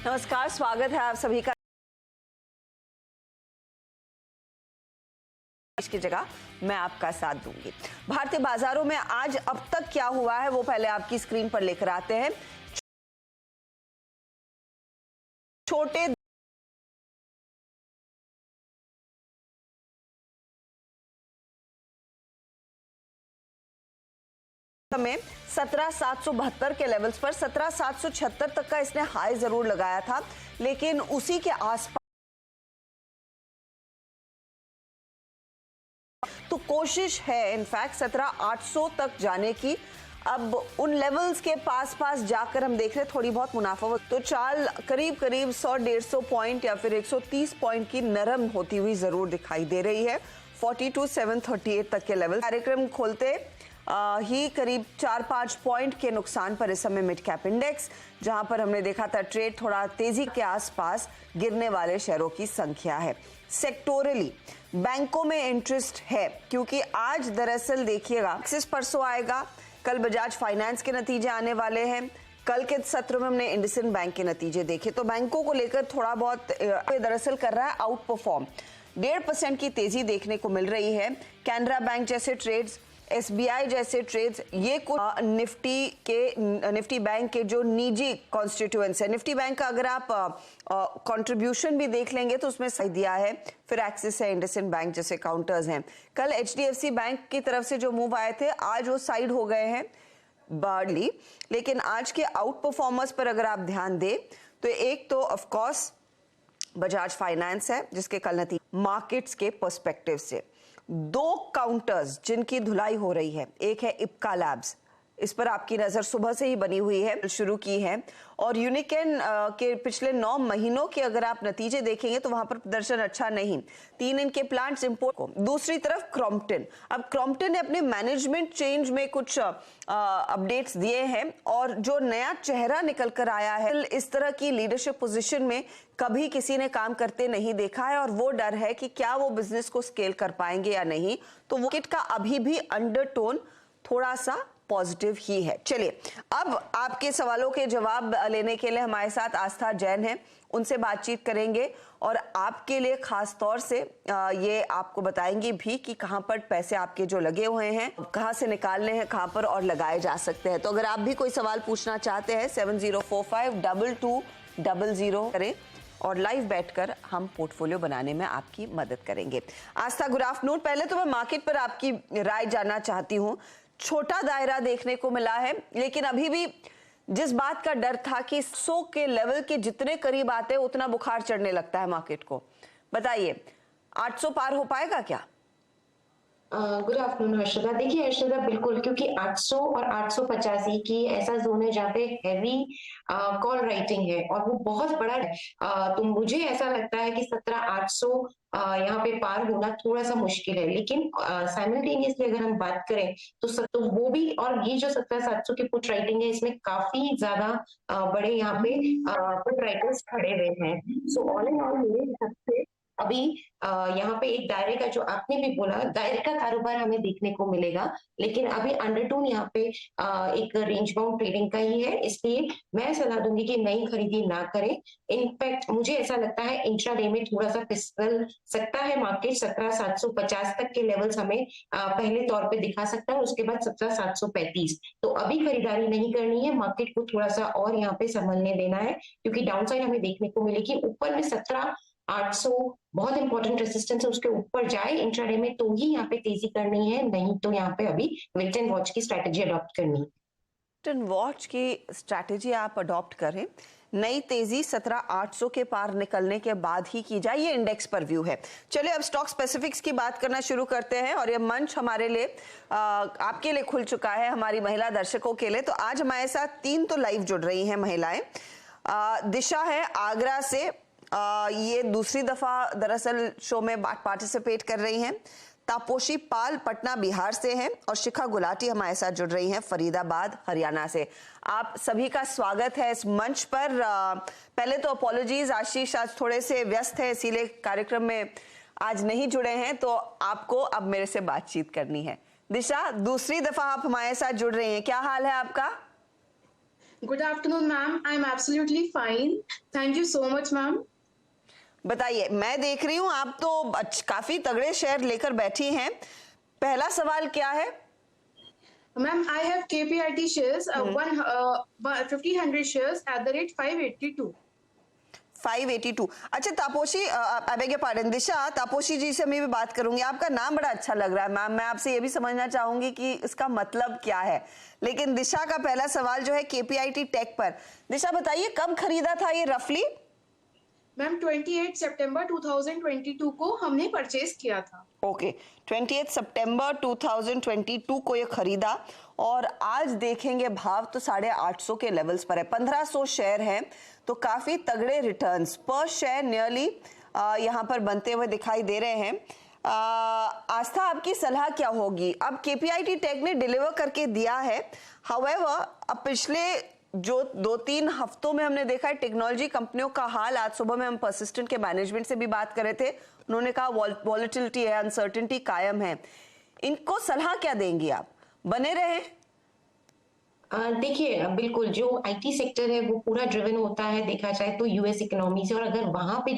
नमस्कार, स्वागत है आप सभी का। की जगह मैं आपका साथ दूंगी। भारतीय बाजारों में आज अब तक क्या हुआ है वो पहले आपकी स्क्रीन पर लेकर आते हैं। छोटे में 17,772 के लेवल्स पर 17,776 तक का इसने हाई जरूर लगाया था, लेकिन उसी के आसपास तो कोशिश है इनफैक्ट 17,800 तक जाने की। अब उन लेवल्स के पास जाकर हम देख रहे हैं थोड़ी बहुत मुनाफा, तो चाल करीब 100-150 पॉइंट या फिर 130 पॉइंट की नरम होती हुई जरूर दिखाई दे रही है। 42,738 तक के लेवल कार्यक्रम खोलते ही करीब 4-5 पॉइंट के नुकसान पर इस समय मिड कैप इंडेक्स, जहां पर हमने देखा था ट्रेड थोड़ा तेजी के आसपास गिरने वाले शेयरों की संख्या है। सेक्टोरली बैंकों में इंटरेस्ट है, क्योंकि आज दरअसल देखिएगा एक्सिस परसों आएगा, कल बजाज फाइनेंस के नतीजे आने वाले हैं, कल के सत्र में हमने इंडसइंड बैंक के नतीजे देखे, तो बैंकों को लेकर थोड़ा बहुत दरअसल कर रहा है आउट परफॉर्म। 1.5% की तेजी देखने को मिल रही है। कैनरा बैंक जैसे ट्रेड्स, एसबीआई जैसे ट्रेड्स, ये कुछ निफ्टी बैंक के जो निजी कॉन्स्टिट्यूएंट्स है, निफ्टी बैंक का अगर आप कंट्रीब्यूशन भी देख लेंगे तो उसमें सही दिया है। फिर एक्सिस है, इंडसइंड बैंक जैसे काउंटर्स हैं। कल एचडीएफसी बैंक की तरफ से जो मूव आए थे आज वो साइड हो गए हैं बार्डली, लेकिन आज के आउट परफॉर्मर्स पर अगर आप ध्यान दें तो एक तो ऑफ कोर्स बजाज फाइनेंस है, जिसके कल नतीजे मार्केट्स के पर्सपेक्टिव से दो काउंटर्स जिनकी धुलाई हो रही है, एक है इप्का लैब्स, इस पर आपकी नजर सुबह से ही बनी हुई है, शुरू की है, और यूनिकेन के पिछले 9 महीनों के अगर आप नतीजे देखेंगे तो वहां पर प्रदर्शन अच्छा नहीं। 3 इनके प्लांट्स इंपोर्ट को। दूसरी तरफ क्रॉम्पटन, अब क्रॉम्पटन ने अपने मैनेजमेंट चेंज में कुछ अपडेट्स दिए हैं और जो नया चेहरा निकल कर आया है, इस तरह की लीडरशिप पोजीशन में कभी किसी ने काम करते नहीं देखा है, और वो डर है कि क्या वो बिजनेस को स्केल कर पाएंगे या नहीं। तो वो किट का अभी भी अंडरटोन थोड़ा सा पॉजिटिव ही है। चलिए, अब आपके सवालों के जवाब लेने के लिए हमारे साथ आस्था जैन है, उनसे बातचीत करेंगे और आपके लिए खास तौर से ये आपको बताएंगी भी कि कहां पर पैसे आपके जो लगे हुए हैं कहां से निकालने हैं, कहां पर और लगाए जा सकते हैं। तो अगर आप भी कोई सवाल पूछना चाहते हैं 70452200 करें और लाइव बैठकर हम पोर्टफोलियो बनाने में आपकी मदद करेंगे। आस्था, गुड आफ्टरनून। पहले तो मैं मार्केट पर आपकी राय जानना चाहती हूँ। छोटा दायरा देखने को मिला है, लेकिन अभी भी जिस बात का डर था कि 100 के लेवल के जितने करीब आते हैं उतना बुखार चढ़ने लगता है मार्केट को, बताइए 800 पार हो पाएगा क्या? Good afternoon Harshada. देखिए हर्षदा, बिल्कुल, क्योंकि 800 और 885 की ऐसा जोन है जहाँ पे हैवी कॉल राइटिंग है और वो बहुत बड़ा है। तो मुझे ऐसा लगता है कि 17,800 यहाँ पे पार होना थोड़ा सा मुश्किल है, लेकिन साइमल्टेनियसली अगर हम बात करें तो वो भी, और ये जो 17,700 की पुट राइटिंग है इसमें काफी ज्यादा बड़े यहाँ पे पुट राइटर्स खड़े हुए हैं। सो ऑल इन ऑल मेरे हिसाब से अभी यहाँ पे एक दायरे का, जो आपने भी बोला, दायरे का कारोबार हमें देखने को मिलेगा, लेकिन अभी अंडरटोन यहाँ पे एक रेंज बाउंड ट्रेडिंग का ही है, इसलिए मैं सलाह दूंगी कि नई खरीदी ना करें। इनफैक्ट मुझे ऐसा लगता है इंट्राडे में थोड़ा सा फिसल सकता है मार्केट। 17,750 तक के लेवल्स हमें पहले तौर पे दिखा सकता है, उसके बाद 17,735। तो अभी खरीदारी नहीं करनी है, मार्केट को थोड़ा सा और यहाँ पे संभलने देना है, क्योंकि डाउनसाइड हमें देखने को मिलेगी। ऊपर में 17,800 बहुत इंपॉर्टेंट रेजिस्टेंस है, उसके ऊपर जाए इंट्राडे में तो ही यहाँ पे तेजी करनी है, नहीं तो यहाँ पे अभी वेट एंड वॉच की स्ट्रैटेजी अडॉप्ट करनी है। वेट एंड वॉच की स्ट्रैटेजी आप अडॉप्ट करें, नई तेजी 17,800 के पार निकलने के बाद ही की जाए, ये इंडेक्स पर व्यू है। चलिए अब स्टॉक स्पेसिफिक्स की बात करना शुरू करते हैं, और ये मंच हमारे लिए आपके लिए खुल चुका है, हमारी महिला दर्शकों के लिए। तो आज हमारे साथ 3 तो लाइव जुड़ रही हैं महिलाएं। दिशा है आगरा से, ये दूसरी दफा दरअसल शो में पार्टिसिपेट कर रही हैं। तापोशी पाल पटना बिहार से हैं, और शिखा गुलाटी हमारे साथ जुड़ रही हैं फरीदाबाद हरियाणा से। आप सभी का स्वागत है इस मंच पर। पहले तो अपॉलॉजीज, आशीष आज थोड़े से व्यस्त है इसीलिए कार्यक्रम में आज नहीं जुड़े हैं, तो आपको अब मेरे से बातचीत करनी है। दिशा, दूसरी दफा आप हमारे साथ जुड़ रही हैं, क्या हाल है आपका? Good afternoon, ma'am. I'm absolutely fine. Thank you so much, ma'am. बताइए, मैं देख रही हूँ आप तो काफी तगड़े शेयर लेकर बैठी हैं। पहला सवाल क्या है? Ma'am, I have KPIT shares, 100 shares at the rate 582. 582। अच्छा तापोशी, आई बेग योर पार्डन, दिशा, तापोशी जी से मैं भी बात करूंगी। आपका नाम बड़ा अच्छा लग रहा है मैम, मैं आपसे ये भी समझना चाहूंगी कि इसका मतलब क्या है। लेकिन दिशा का पहला सवाल जो है केपीआईटी टेक पर। दिशा बताइए, कब खरीदा था ये रफली? मैम 28 सितंबर 2022 को हमने परचेज किया था। ओके, 28 सितंबर 2022 को ये खरीदा और आज देखेंगे भाव तो 850 के लेवल्स पर है। 1500 शेयर हैं तो काफी तगड़े रिटर्न्स पर शेयर नियरली यहाँ पर बनते हुए दिखाई दे रहे हैं। आस्था, आपकी सलाह क्या होगी? अब केपीआईटी टेक ने डिलीवर करके दिया है, हाउएवर अब पिछले जो 2-3 हफ्तों में हमने देखा है टेक्नोलॉजी कंपनियों का हाल। आज सुबह में हम परसिस्टेंट के मैनेजमेंट से भी बात कर रहे थे, उन्होंने कहा वॉलेटिलिटी है, अनसर्टेनिटी कायम है। इनको सलाह क्या देंगी आप? बने रहे? देखिए बिल्कुल जो आईटी सेक्टर है वो पूरा ड्रिवन होता है देखा जाए तो यूएस इकोनॉमी से, और अगर वहां पे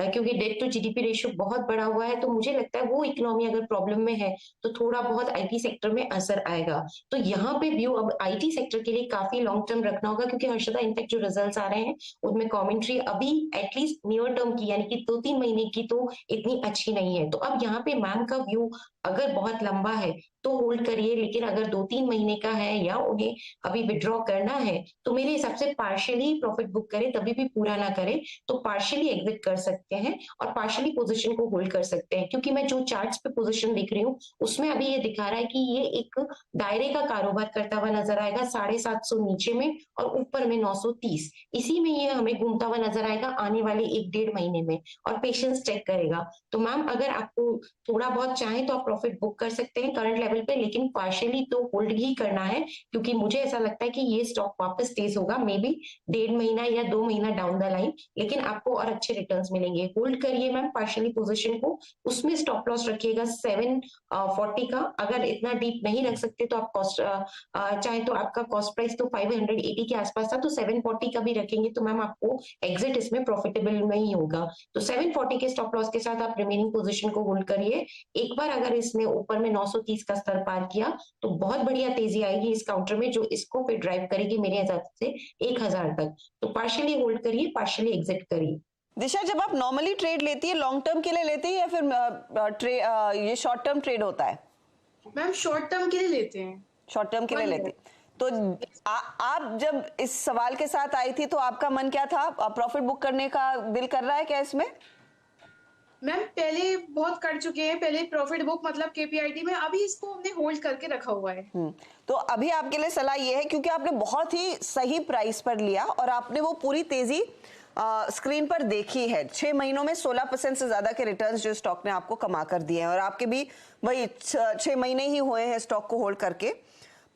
क्योंकि डेट टू जीडीपी रेशियो बहुत बड़ा हुआ है तो मुझे लगता है वो इकोनॉमी अगर प्रॉब्लम में है तो थोड़ा बहुत आईटी सेक्टर में असर आएगा। तो यहाँ पे व्यू अब आईटी सेक्टर के लिए काफी लॉन्ग टर्म रखना होगा, क्योंकि हर्षदा इनफैक्ट जो रिजल्ट आ रहे हैं उनमें कॉमेंट्री अभी एटलीस्ट नियर टर्म की यानी कि 2-3 महीने की तो इतनी अच्छी नहीं है। तो अब यहाँ पे मैम का व्यू अगर बहुत लंबा है तो होल्ड करिए, लेकिन अगर 2-3 महीने का है या उन्हें अभी विड्रॉ करना है तो मेरे हिसाब से पार्शियली प्रॉफिट बुक करें, तभी भी पूरा ना करें। तो पार्शियली एग्जिट कर सकते हैं और पार्शियली पोजीशन को होल्ड कर सकते हैं, क्योंकि मैं जो चार्ट्स पे पोजीशन देख रही हूँ उसमें अभी ये दिखा रहा है कि ये एक दायरे का कारोबार करता हुआ नजर आएगा, 750 नीचे में और ऊपर में 930, इसी में ये हमें घूमता हुआ नजर आएगा आने वाले 1-1.5 महीने में, और पेशेंस चेक करेगा। तो मैम अगर आपको थोड़ा बहुत चाहे तो आप प्रॉफिट बुक कर सकते हैं करंट लेवल पे, लेकिन पार्शियली तो होल्ड ही करना है, क्योंकि मुझे ऐसा लगता है कि ये स्टॉक वापस तेज होगा, मे बी 1.5 महीना या 2 महीना डाउन द लाइन, लेकिन आपको और अच्छे रिटर्न्स मिलेंगे। होल्ड करिए मैम पार्शियली पोजीशन को, उसमें स्टॉप लॉस रखिएगा 740 का। अगर इतना डीप नहीं रख सकते तो आप कॉस्ट चाहे तो आपका कॉस्ट प्राइस तो 580 के आसपास था, तो 740 का भी रखेंगे तो मैम आपको एग्जिट इसमें प्रॉफिटेबल नहीं होगा। तो 740 के स्टॉप लॉस के साथ आप रिमेनिंग पोजीशन को होल्ड करिए। एक बार अगर इसने ऊपर में 930 का स्तर पार किया तो बहुत बढ़िया तेजी आएगी इस काउंटर में, जो इसको फिर ड्राइव करेगी मेरे हिसाब से 1000 तक। तो पार्शियली होल्ड करिए, पार्शियली एग्जिट करिए। दिशा, जब आप नॉर्मली ट्रेड लेती है लॉन्ग टर्म के लिए लेती है या फिर ये शॉर्ट टर्म ट्रेड होता है? मैम शॉर्ट टर्म के लिए लेते हैं। शॉर्ट टर्म के लिए लेती। तो आप जब इस सवाल के साथ आई थी तो आपका मन क्या था? प्रॉफिट बुक करने का दिल कर रहा है क्या इसमें? मैम पहले बहुत कर चुके हैं, पहले प्रॉफिट बुक मतलब केपीआईटी में, अभी इसको हमने होल्ड करके रखा हुआ है। तो अभी आपके लिए सलाह ये है, क्योंकि आपने बहुत ही सही प्राइस पर लिया और आपने वो पूरी तेजी स्क्रीन पर देखी है। 6 महीनों में 16% से ज्यादा के रिटर्न्स जो स्टॉक ने आपको कमा कर दिए हैं, और आपके भी वही 6 महीने ही हुए हैं स्टॉक को होल्ड करके।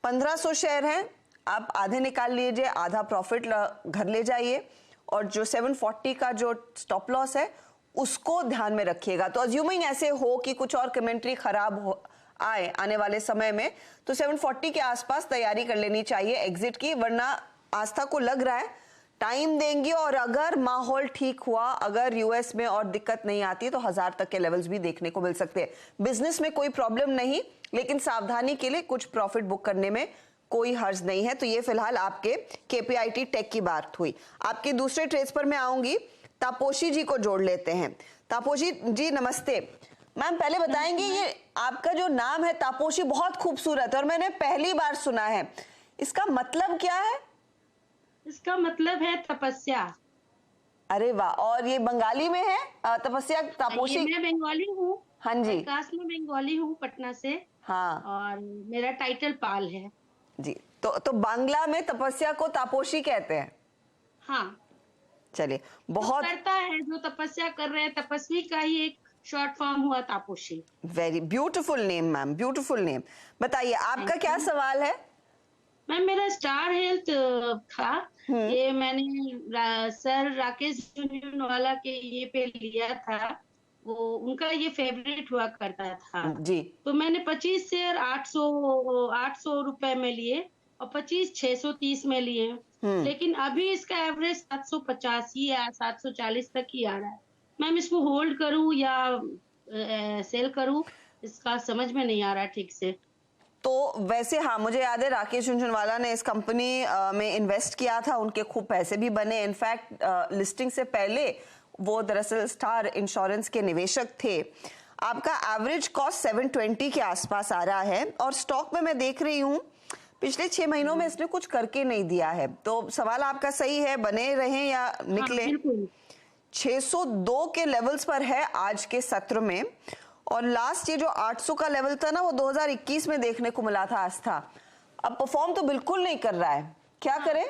1500 शेयर हैं, आप आधे निकाल लीजिए, आधा प्रॉफिट घर ले जाइए, और जो 740 का जो स्टॉप लॉस है उसको ध्यान में रखिएगा। तो अज्यूमिंग ऐसे हो कि कुछ और कमेंट्री खराब हो आने वाले समय में, तो 740 के आसपास तैयारी कर लेनी चाहिए एग्जिट की, वरना आस्था को लग रहा है टाइम देंगी और अगर माहौल ठीक हुआ, अगर यूएस में और दिक्कत नहीं आती तो 1000 तक के लेवल्स भी देखने को मिल सकते हैं। बिजनेस में कोई प्रॉब्लम नहीं, लेकिन सावधानी के लिए कुछ प्रॉफिट बुक करने में कोई हर्ज नहीं है। तो ये फिलहाल आपके केपीआईटी टेक की बात हुई। आपके दूसरे ट्रेड्स पर मैं आऊंगी, तापोशी जी को जोड़ लेते हैं। तापोशी जी नमस्ते। मैम पहले बताएंगे, ये आपका जो नाम है तापोशी बहुत खूबसूरत है और मैंने पहली बार सुना है, इसका मतलब क्या है? इसका मतलब है तपस्या। अरे वाह, और ये बंगाली में है तपस्या तापोशी? मैं बंगाली हूँ। हाँ जी, कास्ट में बंगाली हूँ, पटना से। हाँ, और मेरा टाइटल पाल है जी। तो बांग्ला में तपस्या को तापोशी कहते हैं? हाँ। चलिए, बहुत करता है जो तपस्या कर रहे हैं, तपस्वी का ही एक शॉर्ट फॉर्म हुआ Taposhi. Very beautiful name ma'am, beautiful name. बताइए आपका क्या सवाल है? मैम मेरा स्टार हेल्थ था, ये मैंने सर राकेश झुनझुनवाला के ये पे लिया था, वो उनका ये फेवरेट हुआ करता था जी। तो मैंने 25 शेयर 800 रुपए में लिए और 25 630 में लिए हैं। लेकिन अभी इसका एवरेज 785 या 740 तक ही आ रहा है। मैम इसको होल्ड करूं या सेल करूं, इसका समझ में नहीं आ रहा ठीक से। तो वैसे हाँ, मुझे याद है राकेश झुनझुनवाला ने इस कंपनी में इन्वेस्ट किया था, उनके खूब पैसे भी बने। इनफैक्ट लिस्टिंग से पहले वो दरअसल स्टार इंश्योरेंस के निवेशक थे। आपका एवरेज कॉस्ट 720 के आसपास आ रहा है और स्टॉक में मैं देख रही हूँ पिछले 6 महीनों में इसने कुछ करके नहीं दिया है। तो सवाल आपका सही है, बने रहें या निकले। बिल्कुल 602 के लेवल्स पर है आज के सत्र में, और लास्ट ये जो 800 का लेवल था ना, वो 2021 में देखने को मिला था आस्था। अब परफॉर्म तो बिल्कुल नहीं कर रहा है, क्या करें?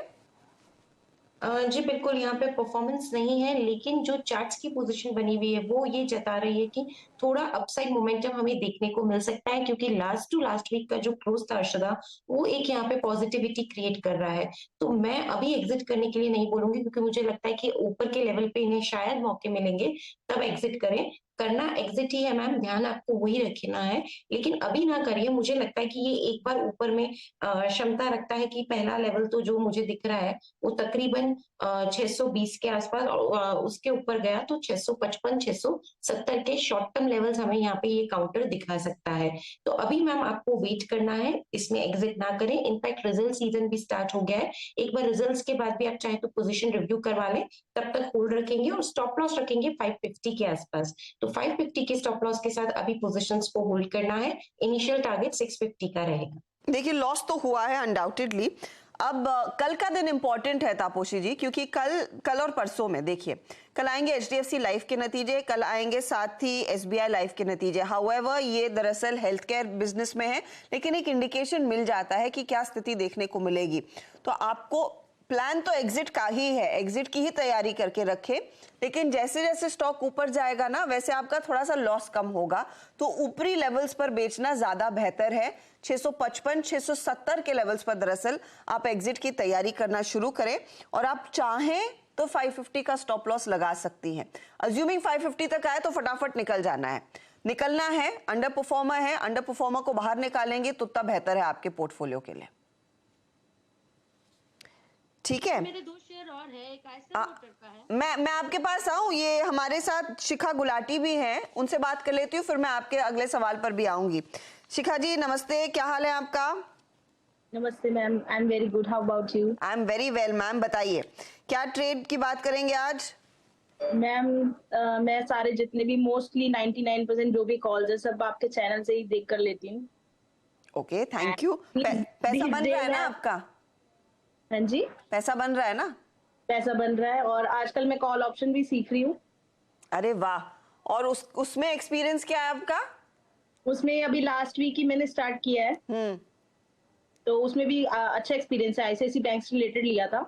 जी बिल्कुल, यहाँ पे परफॉर्मेंस नहीं है, लेकिन जो चार्ट्स की पोजीशन बनी हुई है वो ये जता रही है कि थोड़ा अपसाइड मोमेंटम हमें देखने को मिल सकता है, क्योंकि लास्ट टू लास्ट वीक का जो क्लोज था अर्शदा, वो एक यहाँ पे पॉजिटिविटी क्रिएट कर रहा है। तो मैं अभी एग्जिट करने के लिए नहीं बोलूंगी, क्योंकि मुझे लगता है कि ऊपर के लेवल पे इन्हें शायद मौके मिलेंगे, तब एग्जिट करें। करना एग्जिट ही है मैम, ध्यान आपको वही रखना है, लेकिन अभी ना करिए। मुझे लगता है कि ये एक बार ऊपर में क्षमता रखता है कि पहला लेवल तो जो मुझे दिख रहा है वो तकरीबन 620 के आसपास, और उसके ऊपर गया तो 655 670 के शॉर्ट टर्म लेवल्स हमें यहाँ पे ये काउंटर दिखा सकता है। तो अभी मैम आपको वेट करना है, इसमें एग्जिट ना करें। इनफैक्ट रिजल्ट सीजन भी स्टार्ट हो गया है, एक बार रिजल्ट्स के बाद भी आप चाहे तो पोजीशन रिव्यू करवा लें, तब तक होल्ड रखेंगे और स्टॉप लॉस रखेंगे 550 के आसपास। तो 550 के स्टॉप लॉस के साथ अभी पोजीशंस को होल्ड करना है। इनिशियल टारगेट 650 का रहेगा। देखिए लॉस तो हुआ है अनडाउटेडली। अब कल का दिन इंपॉर्टेंट है तापोशी जी, क्योंकि कल और परसों में देखिए, कल आएंगे HDFC लाइफ के नतीजे, कल आएंगे साथ ही SBI लाइफ के नतीजे। हाउएवर ये दरअसल हेल्थ केयर बिजनेस में है, लेकिन एक इंडिकेशन मिल जाता है कि क्या स्थिति देखने को मिलेगी। तो आपको प्लान तो एग्जिट का ही है, एग्जिट की ही तैयारी करके रखे, लेकिन जैसे जैसे स्टॉक ऊपर जाएगा ना, वैसे आपका थोड़ा सा लॉस कम होगा। तो ऊपरी लेवल्स पर बेचना ज्यादा बेहतर है। 655 670 के लेवल्स पर दरअसल आप एग्जिट की तैयारी करना शुरू करें, और आप चाहें तो 550 का स्टॉप लॉस लगा सकती हैं। अज्यूमिंग 550 तक आए तो फटाफट निकल जाना है, निकलना है। अंडर परफॉर्मर है, अंडर परफॉर्मर को बाहर निकालेंगे तो उतना बेहतर है आपके पोर्टफोलियो के लिए। ठीक है, मेरे 2 शेयर और है, एक आयशर मोटर का है। मैं आपके पास आऊं, ये हमारे साथ शिखा गुलाटी भी हैं, उनसे बात कर लेती हूँ, फिर मैं आपके अगले सवाल पर भी आऊंगी। शिखा जी नमस्ते, क्या हाल है आपका? नमस्ते ma'am, I am very good, how about you? I am very well ma'am, बताइए क्या ट्रेड की बात करेंगे आज? मैम मैं सारे जितने भी मोस्टली 99% जो भी कॉल्स है सब आपके चैनल से ही देख कर लेती हूँ। Okay thank you. पैसा बन रहा है ना आपका? हाँ जी, पैसा बन रहा है ना? पैसा बन रहा है, और आजकल मैं कॉल ऑप्शन भी सीख रही हूँ। अरे वाह, और उसमें एक्सपीरियंस क्या है आपका? उसमें अभी लास्ट वीक ही मैंने स्टार्ट किया है, तो उसमें भी अच्छा एक्सपीरियंस है। ICICI बैंक से रिलेटेड लिया था,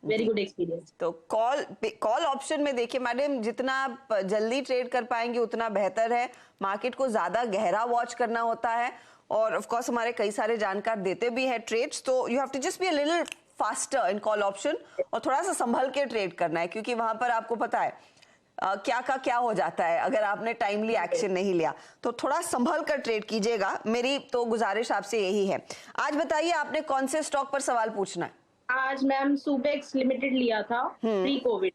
वेरी गुड एक्सपीरियंस। तो कॉल ऑप्शन में देखिए मैडम, जितना आप जल्दी ट्रेड कर पाएंगे उतना बेहतर है। मार्केट को ज्यादा गहरा वॉच करना होता है, और ऑफ कोर्स हमारे कई सारे जानकार देते भी हैं ट्रेड्स, तो you have to just be a little faster in call option, और थोड़ा सा संभल के ट्रेड करना है, क्योंकि वहां पर आपको पता है क्या का क्या हो जाता है अगर आपने टाइमली एक्शन नहीं लिया। तो थोड़ा संभल कर ट्रेड कीजिएगा, मेरी तो गुजारिश आपसे यही है। आज बताइए आपने कौन से स्टॉक पर सवाल पूछना है? आज मैम सुबेक्स लिमिटेड लिया था प्री कोविड,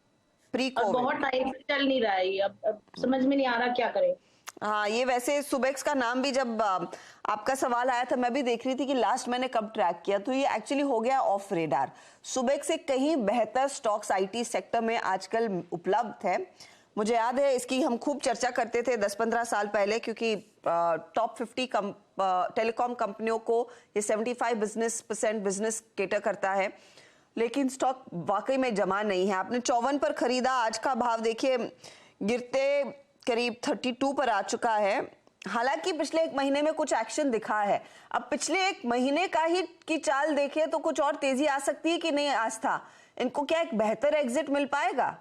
और बहुत टाइम से चल नहीं रहा है ये, अब समझ में नहीं आ रहा क्या करें। हाँ, ये वैसे सुबेक्स का नाम भी जब आपका सवाल आया था, मैं भी देख रही थी कि लास्ट मैंने कब ट्रैक किया, तो ये एक्चुअली हो गया ऑफ रेडार। सुबेक्स से कहीं बेहतर स्टॉक्स IT सेक्टर में आजकल उपलब्ध है। मुझे याद है इसकी हम खूब चर्चा करते थे 10-15 साल पहले, क्योंकि टॉप 50 टेलीकॉम कंपनियों को ये 75% बिजनेस केटर करता है, लेकिन स्टॉक वाकई में जमा नहीं है। आपने 54 पर खरीदा, आज का भाव देखिए गिरते करीब 32 पर आ चुका है। हालांकि पिछले 1 महीने में कुछ एक्शन दिखा है। अब पिछले 1 महीने का ही की चाल देखें तो कुछ और तेजी आ सकती है कि नहीं आस्था? इनको क्या एक बेहतर एग्जिट मिल पाएगा?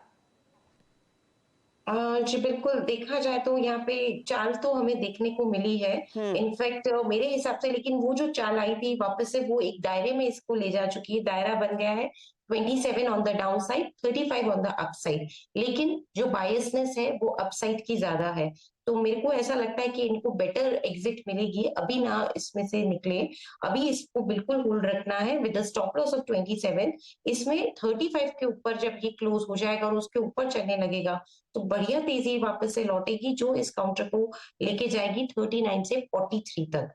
जी बिल्कुल, देखा जाए तो यहाँ पे चाल तो हमें देखने को मिली है। इनफैक्ट मेरे हिसाब से, लेकिन वो जो चाल आई थी वापस से वो एक दायरे में इसको ले जा चुकी है। दायरा बन गया है 27 on the down side, 35 on the up side, लेकिन जो बायसनेस है वो अप साइड की ज्यादा है। तो मेरे को ऐसा लगता है कि इनको बेटर एग्जिट मिलेगी, अभी ना इसमें से निकले, अभी इसको बिल्कुल होल्ड रखना है विद स्टॉप लॉस ऑफ 27। इसमें 35 के ऊपर जब ये क्लोज हो जाएगा और उसके ऊपर चलने लगेगा तो बढ़िया तेजी वापस से लौटेगी, जो इस काउंटर को लेके जाएगी 39 से 43 तक।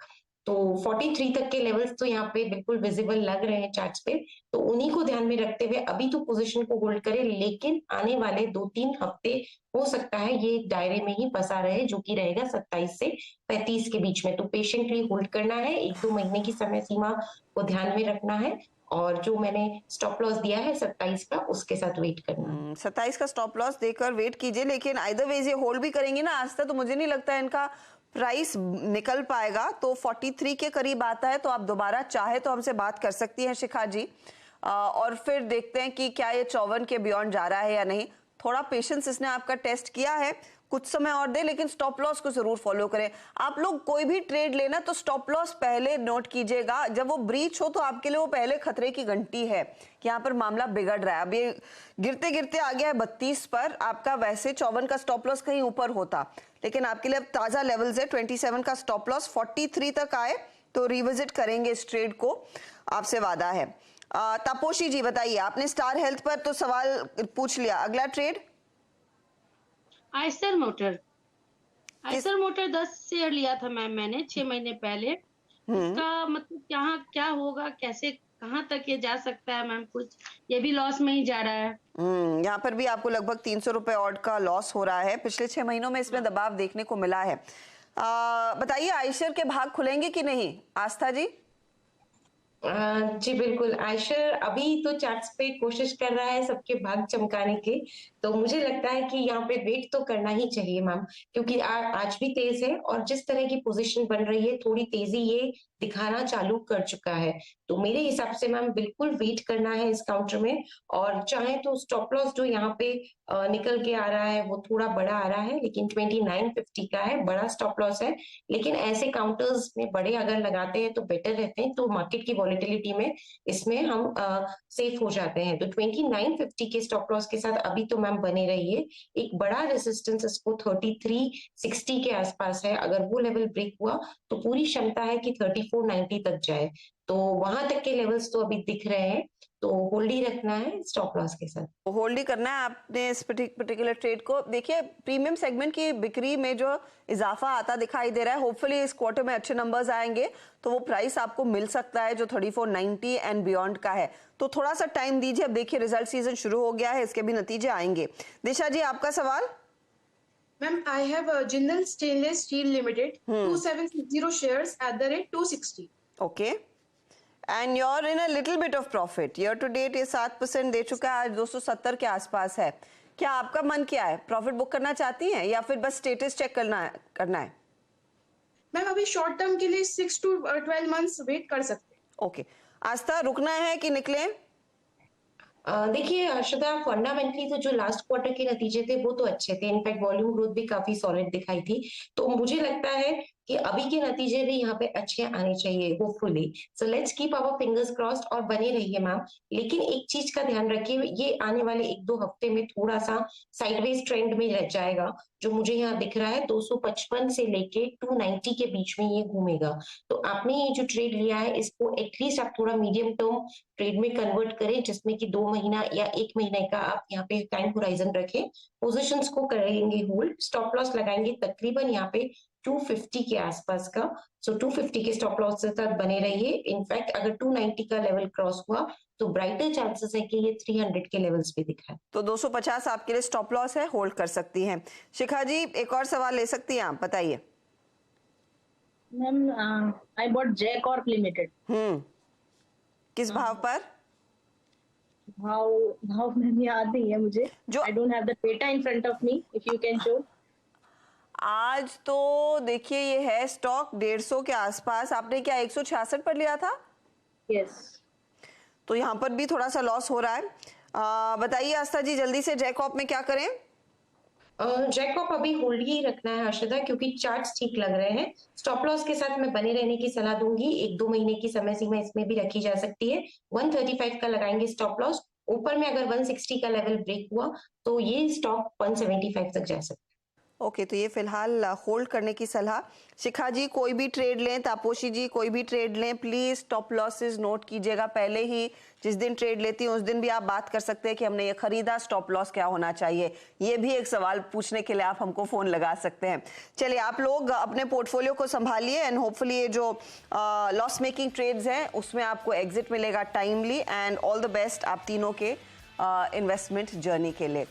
तो 43 तक के लेवल्स तो यहाँ पे बिल्कुल विजिबल लग रहे हैं चार्ट्स पे, तो उन्हीं को ध्यान में रखते हुए अभी तो पोजीशन को होल्ड करें, लेकिन आने वाले 2-3 हफ्ते हो सकता है ये एक दायरे में ही फंसा रहे, जो कि रहेगा 27 से 35 के बीच में। तो पेशेंटली होल्ड करना है, 1-2 महीने की समय सीमा को ध्यान में रखना है, और जो मैंने स्टॉप लॉस दिया है 27 का, उसके साथ वेट करना है। 27 का स्टॉप लॉस देकर वेट कीजिए, लेकिन आइदर वेज ये होल्ड भी करेंगे ना आज तक, तो मुझे नहीं लगता इनका प्राइस निकल पाएगा। तो 43 के करीब आता है तो आप दोबारा चाहे तो हमसे बात कर सकती हैं शिखा जी, और फिर देखते हैं कि क्या ये 54 के बियॉन्ड जा रहा है या नहीं। थोड़ा पेशेंस इसने आपका टेस्ट किया है, कुछ समय और दे, लेकिन स्टॉप लॉस को जरूर फॉलो करें। आप लोग कोई भी ट्रेड लेना तो स्टॉप लॉस पहले नोट कीजिएगा, जब वो ब्रीच हो तो आपके लिए वो पहले खतरे की घंटी है कि यहाँ पर मामला बिगड़ रहा है। अब ये गिरते गिरते आ गया है 32 पर, आपका वैसे 54 का स्टॉप लॉस कहीं ऊपर होता, लेकिन आपके लिए अब ताजा लेवल्स है 27 का स्टॉप लॉस, 43 तक आए तो रिविजिट करेंगे इस ट्रेड को, आपसे वादा है। तापोशी जी बताइए, आपने स्टार हेल्थ पर तो सवाल पूछ लिया, अगला trade Eicher motor. Eicher motor 10 share लिया था मैम मैंने 6 महीने पहले। इसका मतलब क्या होगा, कैसे कहाँ तक ये जा सकता है मैम? कुछ ये भी लॉस में ही जा रहा है। यहाँ पर भी आपको लगभग 300 रुपए ऑड का लॉस हो रहा है, पिछले 6 महीनों में इसमें दबाव देखने को मिला है। बताइए आइशर के भाग खुलेंगे कि नहीं, आस्था जी? जी बिल्कुल, आयशर अभी तो चार्ट्स पे कोशिश कर रहा है सबके भाग चमकाने की, तो मुझे लगता है कि यहाँ पे वेट तो करना ही चाहिए मैम, क्योंकि आज भी तेज है और जिस तरह की पोजीशन बन रही है थोड़ी तेजी ये दिखाना चालू कर चुका है। तो मेरे हिसाब से मैम बिल्कुल वेट करना है इस काउंटर में, और चाहे तो स्टॉप लॉस जो यहाँ पे निकल के आ रहा है वो थोड़ा बड़ा आ रहा है, लेकिन 2950 का है, बड़ा स्टॉप लॉस है। लेकिन ऐसे काउंटर्स में बड़े अगर लगाते हैं तो बेटर रहते हैं, तो मार्केट की वॉलेटिलिटी में इसमें हम सेफ हो जाते हैं। तो 2950 के स्टॉप लॉस के साथ अभी तो मैम बने रहिए। एक बड़ा रेजिस्टेंस इसको 3360 के आसपास है, अगर वो लेवल ब्रेक हुआ तो पूरी क्षमता है कि 3490 तक जाए, तो वहां तक के लेवल्स तो अभी दिख रहे हैं, तो होल्ड ही रखना है स्टॉप लॉस के साथ। होल्ड ही करना है आपने इस पर्टिकुलर ट्रेड को। देखिए प्रीमियम सेगमेंट की बिक्री में जो इजाफा आता दिखाई दे रहा है, होपफुली इस क्वार्टर में अच्छे नंबर्स आएंगे तो वो प्राइस आपको मिल सकता है जो 3490 एंड बियॉन्ड का है। तो थोड़ा सा टाइम दीजिए, अब देखिए रिजल्ट सीजन शुरू हो गया है, इसके भी नतीजे आएंगे। दिशा जी आपका सवाल। Ma'am I have Jindal stainless steel limited 2760 shares at the rate 260। Okay, and you're in a little bit of profit, year to date ये 7% दे चुका है, आज 270 के आसपास है। क्या आपका मन क्या है, प्रॉफिट बुक करना चाहती हैं या फिर बस स्टेटस चेक करना है? मैम अभी शॉर्ट टर्म के लिए 6 to 12 months वेट कर सकते हैं। ओके, आस्था रुकना है कि निकले? देखिए हर्षदा, फंडामेंटली तो जो लास्ट क्वार्टर के नतीजे थे वो तो अच्छे थे, इनफैक्ट वॉल्यूम ग्रोथ भी काफी सॉलिड दिखाई थी, तो मुझे लगता है कि अभी के नतीजे भी यहाँ पे अच्छे आने चाहिए hopefully. So let's keep our fingers crossed और बने रहिए मैम। लेकिन एक चीज का ध्यान रखिए, ये आने वाले 1-2 हफ्ते में थोड़ा सा साइडवेज ट्रेंड में रह जाएगा, जो मुझे यहाँ दिख रहा है 255 से लेके 290 के बीच में ये घूमेगा। तो आपने ये जो ट्रेड लिया है इसको एटलीस्ट आप थोड़ा मीडियम टर्म ट्रेड में कन्वर्ट करें, जिसमें कि 2 महीना या 1 महीने का आप यहाँ पे टाइम होराइजन रखें, पोजीशंस को करेंगे होल्ड, स्टॉप लॉस लगाएंगे तकरीबन यहाँ पे 250 के आसपास का। सो 250 के स्टॉप लॉस के साथ बने रहिए। इनफैक्ट अगर 290 का लेवल क्रॉस हुआ तो ब्राइटर चांसेस है कि ये 300 के लेवल्स भी दिखाए। तो 250 आपके लिए स्टॉप लॉस है, होल्ड कर सकती हैं। शिखा जी एक और सवाल ले सकती हैं आप, बताइए। Ma'am I bought Jaycorp limited. किस भाव पर? भाव मैम याद नहीं है मुझे, I don't have the data in front of me, if you can show. आज तो देखिए ये है स्टॉक 150 के आसपास, आपने क्या 166 पर लिया था? यस। तो यहाँ पर भी थोड़ा सा लॉस हो रहा है। बताइए आस्था जी जल्दी से, जैकॉप में क्या करें? जैकॉप अभी होल्ड ही रखना है हर्षदा, क्योंकि चार्ट्स ठीक लग रहे हैं। स्टॉप लॉस के साथ मैं बने रहने की सलाह दूंगी, 1-2 महीने की समय सीमा इसमें भी रखी जा सकती है। 135 का लगाएंगे स्टॉप लॉस, ऊपर में अगर 160 का लेवल ब्रेक हुआ तो ये स्टॉक 175 तक जा सकता है। ओके, तो ये फिलहाल होल्ड करने की सलाह। शिखा जी, कोई भी ट्रेड लें, तापोशी जी कोई भी ट्रेड लें, प्लीज स्टॉप लॉसेस नोट कीजिएगा पहले ही। जिस दिन ट्रेड लेती हैं उस दिन भी आप बात कर सकते हैं कि हमने ये खरीदा, स्टॉप लॉस क्या होना चाहिए, ये भी एक सवाल पूछने के लिए आप हमको फोन लगा सकते हैं। चलिए, आप लोग अपने पोर्टफोलियो को संभालिए एंड होपफुली ये जो लॉस मेकिंग ट्रेड्स हैं उसमें आपको एग्जिट मिलेगा timely, and all the best आप तीनों के इन्वेस्टमेंट जर्नी के लिए।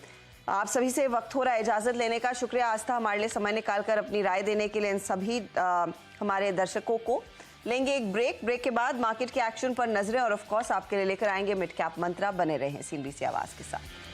आप सभी से वक्त हो रहा है इजाजत लेने का। शुक्रिया आस्था, हमारे लिए समय निकालकर अपनी राय देने के लिए। इन सभी हमारे दर्शकों को लेंगे एक ब्रेक के बाद मार्केट के एक्शन पर नजरें और ऑफ कोर्स आपके लिए लेकर आएंगे मिड कैप मंत्रा। बने रहें CNBC आवाज के साथ।